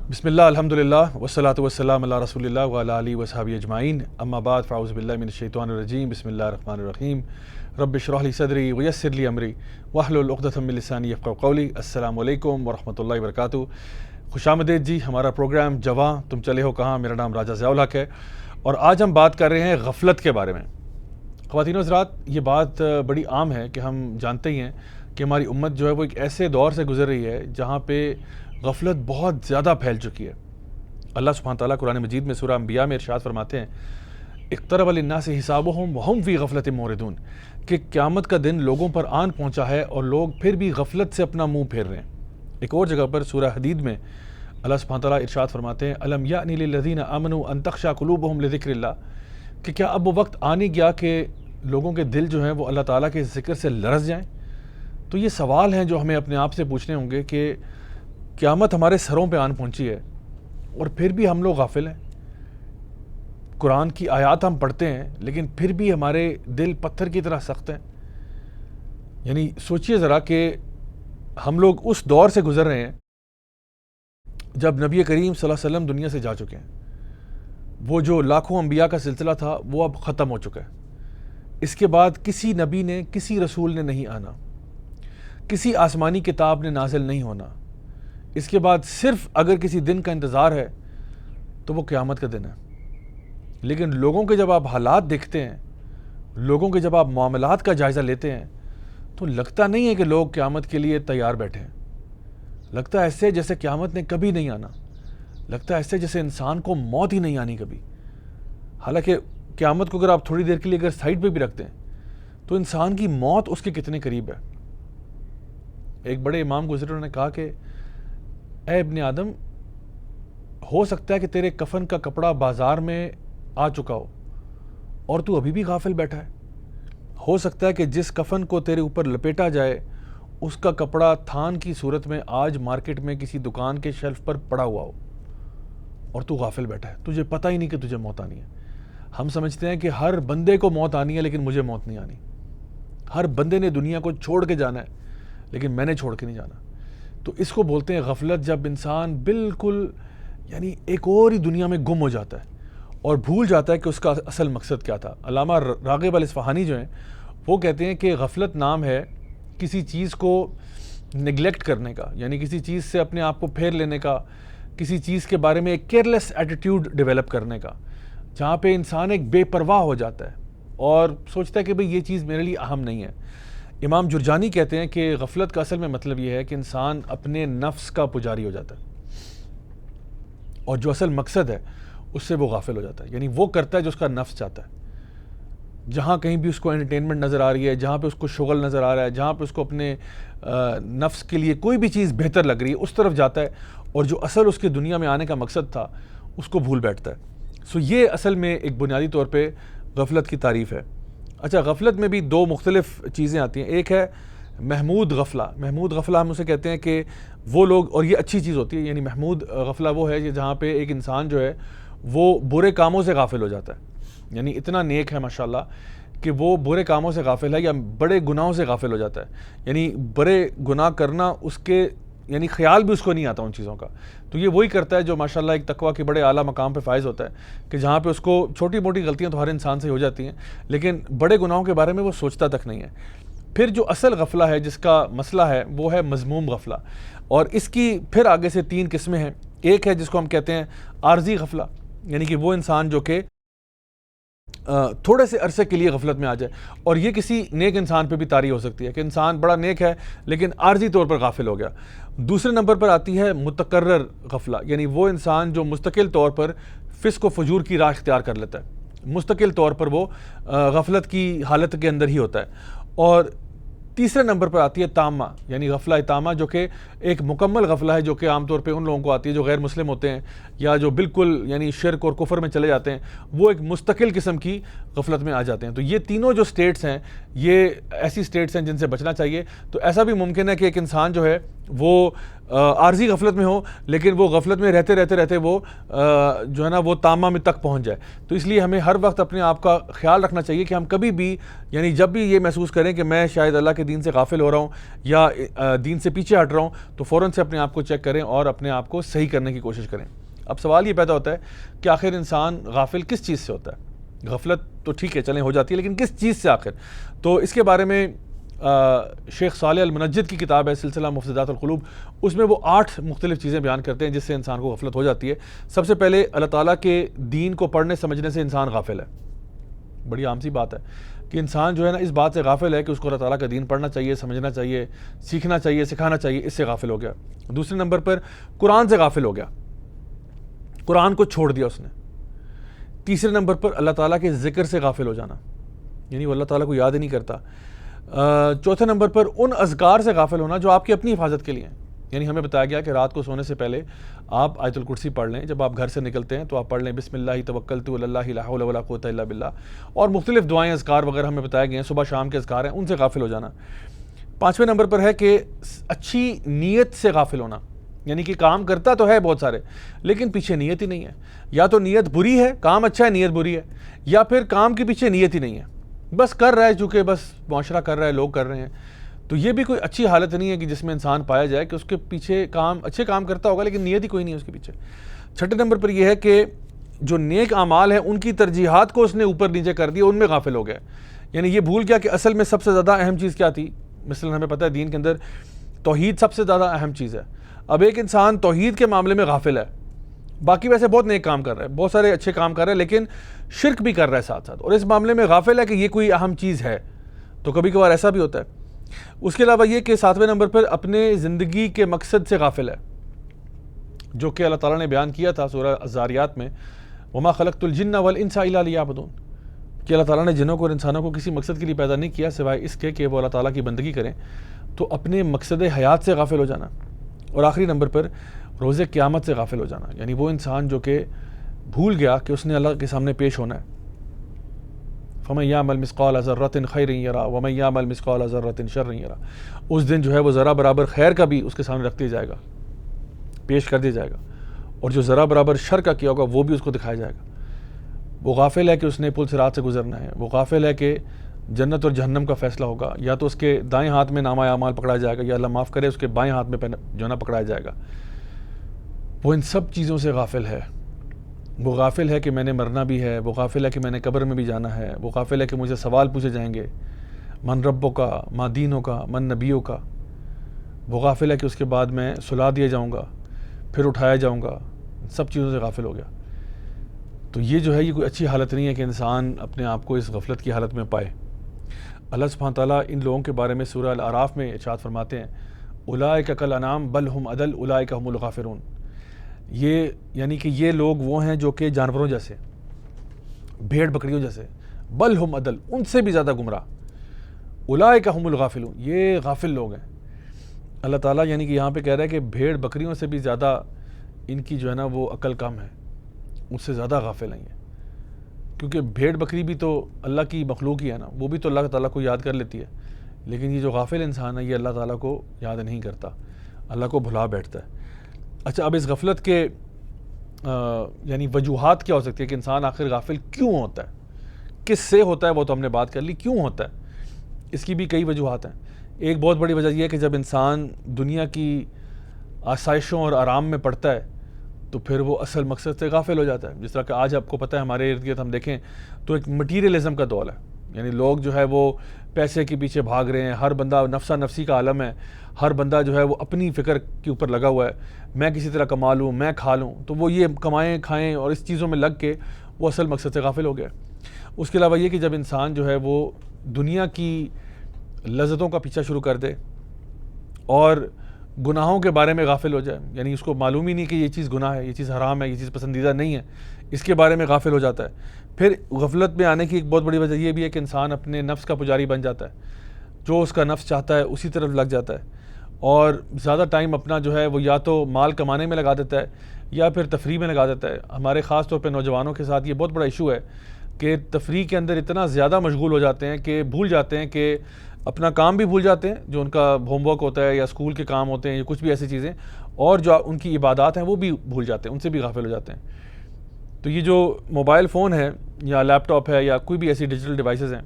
بسم اللہ الحمدللہ والصلاۃ والسلام علی رسول اللہ وعلی آلہ وصحبہ اجمعین، اما بعد فاعوذ باللہ من الشیطان الرجیم، بسم اللہ الرحمن الرحیم۔ رب اشرح لی صدری ویسر لی امری واحلل عقدۃ من لسانی یفقہوا قولی۔ السلام علیکم ورحمۃ اللہ وبرکاتہ۔ خوش آمدید جی، ہمارا پروگرام جواں تم چلے ہو کہاں، میرا نام راجہ ضیاء الحق ہے اور آج ہم بات کر رہے ہیں غفلت کے بارے میں۔ خواتین و حضرات، یہ بات بڑی عام ہے کہ ہم جانتے ہی ہیں کہ ہماری امت جو ہے وہ ایک ایسے دور سے گزر رہی ہے جہاں پہ غفلت بہت زیادہ پھیل چکی ہے۔ اللہ سبحانہ تعالیٰ قرآن مجید میں سورہ انبیاء میں ارشاد فرماتے ہیں، اقترب للناس حسابهم وهم فی غفلۃ معرضون، کہ قیامت کا دن لوگوں پر آن پہنچا ہے اور لوگ پھر بھی غفلت سے اپنا منہ پھیر رہے ہیں۔ ایک اور جگہ پر سورہ حدید میں اللہ سبحانہ تعالیٰ ارشاد فرماتے ہیں، الم یأن للذین آمنوا ان تخشع قلوبهم لذکر اللہ، کہ کیا اب وہ وقت آ نہیں گیا کہ لوگوں کے دل جو ہیں وہ اللہ تعالیٰ کے ذکر سے لرز جائیں۔ تو یہ سوال ہیں جو ہمیں اپنے آپ سے پوچھنے ہوں گے کہ قیامت ہمارے سروں پہ آن پہنچی ہے اور پھر بھی ہم لوگ غافل ہیں۔ قرآن کی آیات ہم پڑھتے ہیں لیکن پھر بھی ہمارے دل پتھر کی طرح سخت ہیں۔ یعنی سوچئے ذرا کہ ہم لوگ اس دور سے گزر رہے ہیں جب نبی کریم صلی اللہ علیہ وسلم دنیا سے جا چکے ہیں۔ وہ جو لاکھوں انبیاء کا سلسلہ تھا وہ اب ختم ہو چکا ہے۔ اس کے بعد کسی نبی نے، کسی رسول نے نہیں آنا، کسی آسمانی کتاب نے نازل نہیں ہونا۔ اس کے بعد صرف اگر کسی دن کا انتظار ہے تو وہ قیامت کا دن ہے۔ لیکن لوگوں کے جب آپ حالات دیکھتے ہیں، لوگوں کے جب آپ معاملات کا جائزہ لیتے ہیں تو لگتا نہیں ہے کہ لوگ قیامت کے لیے تیار بیٹھے ہیں۔ لگتا ہے ایسے جیسے قیامت نے کبھی نہیں آنا، لگتا ہے ایسے جیسے انسان کو موت ہی نہیں آنی کبھی۔ حالانکہ قیامت کو اگر آپ تھوڑی دیر کے لیے اگر سائڈ پہ بھی رکھتے ہیں تو انسان کی موت اس کے کتنے قریب ہے۔ ایک بڑے امام گزرے، انہوں نے کہا کہ اے ابن آدم، ہو سکتا ہے کہ تیرے کفن کا کپڑا بازار میں آ چکا ہو اور تو ابھی بھی غافل بیٹھا ہے۔ ہو سکتا ہے کہ جس کفن کو تیرے اوپر لپیٹا جائے اس کا کپڑا تھان کی صورت میں آج مارکیٹ میں کسی دکان کے شیلف پر پڑا ہوا ہو اور تو غافل بیٹھا ہے، تجھے پتہ ہی نہیں کہ تجھے موت آنی ہے۔ ہم سمجھتے ہیں کہ ہر بندے کو موت آنی ہے لیکن مجھے موت نہیں آنی۔ ہر بندے نے دنیا کو چھوڑ کے جانا ہے لیکن میں نے چھوڑ کے نہیں جانا۔ تو اس کو بولتے ہیں غفلت، جب انسان بالکل یعنی ایک اور ہی دنیا میں گم ہو جاتا ہے اور بھول جاتا ہے کہ اس کا اصل مقصد کیا تھا۔ علامہ راغب الاصفہانی جو ہیں وہ کہتے ہیں کہ غفلت نام ہے کسی چیز کو نگلیکٹ کرنے کا، یعنی کسی چیز سے اپنے آپ کو پھیر لینے کا، کسی چیز کے بارے میں ایک کیئرلیس ایٹیٹیوڈ ڈیولپ کرنے کا، جہاں پہ انسان ایک بے پرواہ ہو جاتا ہے اور سوچتا ہے کہ بھئی یہ چیز میرے لیے اہم نہیں ہے۔ امام جرجانی کہتے ہیں کہ غفلت کا اصل میں مطلب یہ ہے کہ انسان اپنے نفس کا پجاری ہو جاتا ہے اور جو اصل مقصد ہے اس سے وہ غافل ہو جاتا ہے۔ یعنی وہ کرتا ہے جو اس کا نفس چاہتا ہے۔ جہاں کہیں بھی اس کو انٹرٹینمنٹ نظر آ رہی ہے، جہاں پہ اس کو شغل نظر آ رہا ہے، جہاں پہ اس کو اپنے نفس کے لیے کوئی بھی چیز بہتر لگ رہی ہے اس طرف جاتا ہے اور جو اصل اس کی دنیا میں آنے کا مقصد تھا اس کو بھول بیٹھتا ہے۔ یہ اصل میں ایک بنیادی طور پہ غفلت کی تعریف ہے۔ اچھا، غفلت میں بھی دو مختلف چیزیں آتی ہیں۔ ایک ہے محمود غفلہ۔ محمود غفلہ ہم اسے کہتے ہیں کہ وہ لوگ، اور یہ اچھی چیز ہوتی ہے، یعنی محمود غفلہ وہ ہے جہاں پہ ایک انسان جو ہے وہ برے کاموں سے غافل ہو جاتا ہے، یعنی اتنا نیک ہے ماشاءاللہ کہ وہ برے کاموں سے غافل ہے یا بڑے گناہوں سے غافل ہو جاتا ہے، یعنی بڑے گناہ کرنا اس کے یعنی خیال بھی اس کو نہیں آتا ان چیزوں کا۔ تو یہ وہی کرتا ہے جو ماشاءاللہ ایک تقویٰ کے بڑے اعلیٰ مقام پہ فائز ہوتا ہے کہ جہاں پہ اس کو چھوٹی موٹی غلطیاں تو ہر انسان سے ہو جاتی ہیں لیکن بڑے گناہوں کے بارے میں وہ سوچتا تک نہیں ہے۔ پھر جو اصل غفلہ ہے جس کا مسئلہ ہے وہ ہے مذموم غفلہ، اور اس کی پھر آگے سے تین قسمیں ہیں۔ ایک ہے جس کو ہم کہتے ہیں عارضی غفلہ، یعنی کہ وہ انسان جو کہ تھوڑے سے عرصے کے لیے غفلت میں آ جائے، اور یہ کسی نیک انسان پہ بھی طاری ہو سکتی ہے کہ انسان بڑا نیک ہے لیکن عارضی طور پر غافل ہو گیا۔ دوسرے نمبر پر آتی ہے متکرر غفلہ، یعنی وہ انسان جو مستقل طور پر فسق و فجور کی راہ اختیار کر لیتا ہے، مستقل طور پر وہ غفلت کی حالت کے اندر ہی ہوتا ہے۔ اور تیسرے نمبر پر آتی ہے تامہ، یعنی غفلہ تامہ، جو کہ ایک مکمل غفلہ ہے جو کہ عام طور پہ ان لوگوں کو آتی ہے جو غیر مسلم ہوتے ہیں یا جو بالکل یعنی شرک اور کفر میں چلے جاتے ہیں، وہ ایک مستقل قسم کی غفلت میں آ جاتے ہیں۔ تو یہ تینوں جو سٹیٹس ہیں یہ ایسی سٹیٹس ہیں جن سے بچنا چاہیے۔ تو ایسا بھی ممکن ہے کہ ایک انسان جو ہے وہ عارضی غفلت میں ہو، لیکن وہ غفلت میں رہتے رہتے وہ جو ہے نا وہ تامہ میں تک پہنچ جائے. تو اس لیے ہمیں ہر وقت اپنے آپ کا خیال رکھنا چاہیے کہ ہم کبھی بھی یعنی جب بھی یہ محسوس کریں کہ میں شاید اللہ کے دین سے غافل ہو رہا ہوں یا دین سے پیچھے ہٹ رہا ہوں، تو فوراً سے اپنے آپ کو چیک کریں اور اپنے آپ کو صحیح کرنے کی کوشش کریں. اب سوال یہ پیدا ہوتا ہے کہ آخر انسان غافل کس چیز سے ہوتا ہے؟ غفلت تو ٹھیک ہے چلیں ہو جاتی ہے، لیکن کس چیز سے آخر؟ تو اس کے بارے میں شیخ صالح المنجد کی کتاب ہے سلسلہ مفسدات القلوب، اس میں وہ 8 مختلف چیزیں بیان کرتے ہیں جس سے انسان کو غفلت ہو جاتی ہے. سب سے پہلے اللہ تعالیٰ کے دین کو پڑھنے سمجھنے سے انسان غافل ہے. بڑی عام سی بات ہے کہ انسان جو ہے نا اس بات سے غافل ہے کہ اس کو اللہ تعالیٰ کا دین پڑھنا چاہیے، سمجھنا چاہیے، سیکھنا چاہیے، سکھانا چاہیے، اس سے غافل ہو گیا. دوسرے نمبر پر قرآن سے غافل ہو گیا، قرآن کو چھوڑ دیا اس نے. تیسرے نمبر پر اللہ تعالیٰ کے ذکر سے غافل ہو جانا، یعنی وہ اللہ تعالیٰ کو یاد ہی نہیں کرتا. چوتھے نمبر پر ان اذکار سے غافل ہونا جو آپ کی اپنی حفاظت کے لیے ہیں. یعنی ہمیں بتایا گیا کہ رات کو سونے سے پہلے آپ آیت الکرسی پڑھ لیں، جب آپ گھر سے نکلتے ہیں تو آپ پڑھ لیں بسم اللہ توکلت علی اللہ لا حول ولا قوۃ الا باللہ، اور مختلف دعائیں اذکار وغیرہ ہمیں بتائے گئے ہیں، صبح شام کے اذکار ہیں، ان سے غافل ہو جانا. پانچویں نمبر پر ہے کہ اچھی نیت سے غافل ہونا، یعنی کہ کام کرتا تو ہے بہت سارے لیکن پیچھے نیت ہی نہیں ہے. یا تو نیت بری ہے، کام اچھا ہے نیت بری ہے، یا پھر کام کے پیچھے نیت ہی نہیں ہے، بس کر رہا ہے چونکہ بس معاشرہ کر رہا ہے، لوگ کر رہے ہیں. تو یہ بھی کوئی اچھی حالت نہیں ہے کہ جس میں انسان پایا جائے کہ اس کے پیچھے اچھے کام کرتا ہوگا لیکن نیت ہی کوئی نہیں ہے اس کے پیچھے. چھٹے نمبر پر یہ ہے کہ جو نیک اعمال ہیں ان کی ترجیحات کو اس نے اوپر نیچے کر دیا، ان میں غافل ہو گیا. یعنی یہ بھول گیا کہ اصل میں سب سے زیادہ اہم چیز کیا تھی. مثلا ہمیں پتہ ہے دین کے اندر توحید سب سے زیادہ اہم چیز ہے. اب ایک انسان توحید کے معاملے میں غافل ہے، باقی ویسے بہت نیک کام کر رہا ہے، بہت سارے اچھے کام کر رہا ہے، لیکن شرک بھی کر رہا ہے ساتھ ساتھ، اور اس معاملے میں غافل ہے کہ یہ کوئی اہم چیز ہے. تو کبھی کبھار ایسا بھی ہوتا ہے. اس کے علاوہ یہ کہ 7ویں نمبر پر اپنے زندگی کے مقصد سے غافل ہے، جو کہ اللہ تعالیٰ نے بیان کیا تھا سورہ الذاریات میں، وما خلقت الجن والانس الا لیعبدون، کہ اللہ تعالیٰ نے جنوں کو اور انسانوں کو کسی مقصد کے لیے پیدا نہیں کیا سوائے اس کے کہ وہ اللہ تعالیٰ کی بندگی کریں. تو اپنے مقصد حیات سے غافل ہو جانا. اور آخری نمبر پر روز قیامت سے غافل ہو جانا، یعنی وہ انسان جو کہ بھول گیا کہ اس نے اللہ کے سامنے پیش ہونا ہے. فَمَن يَعْمَلْ مِثْقَالَ ذَرَّةٍ خَيْرٍ يَرَهُ وَمَن يَعْمَلْ مِثْقَالَ ذَرَّةٍ شَرٍّ يَرَهُ. اس دن جو ہے وہ ذرا برابر خیر کا بھی اس کے سامنے رکھ دیا جائے گا، پیش کر دیا جائے گا، اور جو ذرا برابر شر کا کیا ہوگا وہ بھی اس کو دکھایا جائے گا. وہ غافل ہے کہ اس نے پل صراط سے گزرنا ہے، وہ غافل ہے کہ جنت اور جہنم کا فیصلہ ہوگا، یا تو اس کے دائیں ہاتھ میں نامہ اعمال پکڑایا جائے گا یا اللہ معاف کرے اس کے بائیں ہاتھ میں جو نا پکڑایا جائے گا. وہ ان سب چیزوں سے غافل ہے. وہ غافل ہے کہ میں نے مرنا بھی ہے، وہ غافل ہے کہ میں نے قبر میں بھی جانا ہے، وہ غافل ہے کہ مجھے سوال پوچھے جائیں گے، من ربوں کا، ما دینوں کا، من نبیوں کا. وہ غافل ہے کہ اس کے بعد میں سلا دیا جاؤں گا، پھر اٹھایا جاؤں گا. سب چیزوں سے غافل ہو گیا. تو یہ جو ہے یہ کوئی اچھی حالت نہیں ہے کہ انسان اپنے آپ کو اس غفلت کی حالت میں پائے. اللہ سبحانہ تعالیٰ ان لوگوں کے بارے میں سورہ الاعراف میں ارشاد فرماتے ہیں اولئک کالانعام بل ہم اضل اولئک هم الغافلون. یہ یعنی کہ یہ لوگ وہ ہیں جو کہ جانوروں جیسے، بھیڑ بکریوں جیسے، بل ہم اضل، ان سے بھی زیادہ گمراہ، اولئک هم الغافلون، یہ غافل لوگ ہیں. اللہ تعالیٰ یعنی کہ یہاں پہ کہہ رہا ہے کہ بھیڑ بکریوں سے بھی زیادہ ان کی جو ہے نا وہ عقل کم ہے، ان سے زیادہ غافل ہیں یہ. کیونکہ بھیڑ بکری بھی تو اللہ کی مخلوق ہی ہے نا، وہ بھی تو اللہ تعالیٰ کو یاد کر لیتی ہے، لیکن یہ جو غافل انسان ہے یہ اللہ تعالیٰ کو یاد نہیں کرتا، اللہ کو بھلا بیٹھتا ہے. اچھا، اب اس غفلت کے یعنی وجوہات کیا ہو سکتی ہے کہ انسان آخر غافل کیوں ہوتا ہے، کس سے ہوتا ہے، وہ تو ہم نے بات کر لی، کیوں ہوتا ہے. اس کی بھی کئی وجوہات ہیں. ایک بہت بڑی وجہ یہ ہے کہ جب انسان دنیا کی آسائشوں اور آرام میں پڑتا ہے تو پھر وہ اصل مقصد سے غافل ہو جاتا ہے. جس طرح کہ آج آپ کو پتہ ہے ہمارے ارد گرد ہم دیکھیں تو ایک مٹیریلزم کا دور ہے، یعنی لوگ جو ہے وہ پیسے کے پیچھے بھاگ رہے ہیں، ہر بندہ نفسا نفسی کا عالم ہے، ہر بندہ جو ہے وہ اپنی فکر کے اوپر لگا ہوا ہے، میں کسی طرح کما لوں، میں کھا لوں. تو وہ یہ کمائیں کھائیں اور اس چیزوں میں لگ کے وہ اصل مقصد سے غافل ہو گیا. اس کے علاوہ یہ کہ جب انسان جو ہے وہ دنیا کی لذتوں کا پیچھا شروع کر دے اور گناہوں کے بارے میں غافل ہو جائے، یعنی اس کو معلوم ہی نہیں کہ یہ چیز گناہ ہے، یہ چیز حرام ہے، یہ چیز پسندیدہ نہیں ہے، اس کے بارے میں غافل ہو جاتا ہے. پھر غفلت میں آنے کی ایک بہت بڑی وجہ یہ بھی ہے کہ انسان اپنے نفس کا پجاری بن جاتا ہے، جو اس کا نفس چاہتا ہے اسی طرف لگ جاتا ہے، اور زیادہ ٹائم اپنا جو ہے وہ یا تو مال کمانے میں لگا دیتا ہے یا پھر تفریح میں لگا دیتا ہے. ہمارے خاص طور پہ نوجوانوں کے ساتھ یہ بہت بڑا ایشو ہے کہ تفریح کے اندر اتنا زیادہ مشغول ہو جاتے ہیں کہ بھول جاتے ہیں کہ اپنا کام بھی بھول جاتے ہیں، جو ان کا ہوم ورک ہوتا ہے یا اسکول کے کام ہوتے ہیں یا کچھ بھی ایسی چیزیں، اور جو ان کی عبادات ہیں وہ بھی بھول جاتے ہیں، ان سے بھی غافل ہو جاتے ہیں۔ تو یہ جو موبائل فون ہے یا لیپ ٹاپ ہے یا کوئی بھی ایسی ڈیجیٹل ڈیوائسز ہیں،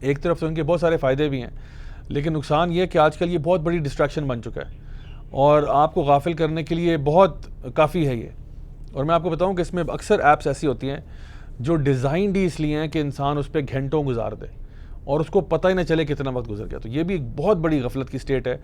ایک طرف سے ان کے بہت سارے فائدے بھی ہیں، لیکن نقصان یہ ہے کہ آج کل یہ بہت بڑی ڈسٹریکشن بن چکا ہے اور آپ کو غافل کرنے کے لیے بہت کافی ہے یہ۔ اور میں آپ کو بتاؤں کہ اس میں اکثر ایپس ایسی ہوتی ہیں جو ڈیزائنڈ ہی اس لیے ہیں کہ انسان اس پہ گھنٹوں گزار دے اور اس کو پتہ ہی نہ چلے کتنا وقت گزر گیا۔ تو یہ بھی ایک بہت بڑی غفلت کی سٹیٹ ہے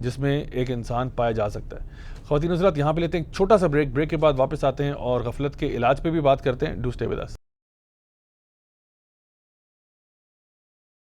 جس میں ایک انسان پایا جا سکتا ہے۔ خواتین حضرات، یہاں پہ لیتے ہیں ایک چھوٹا سا بریک کے بعد واپس آتے ہیں اور غفلت کے علاج پہ بھی بات کرتے ہیں۔ Do stay with us.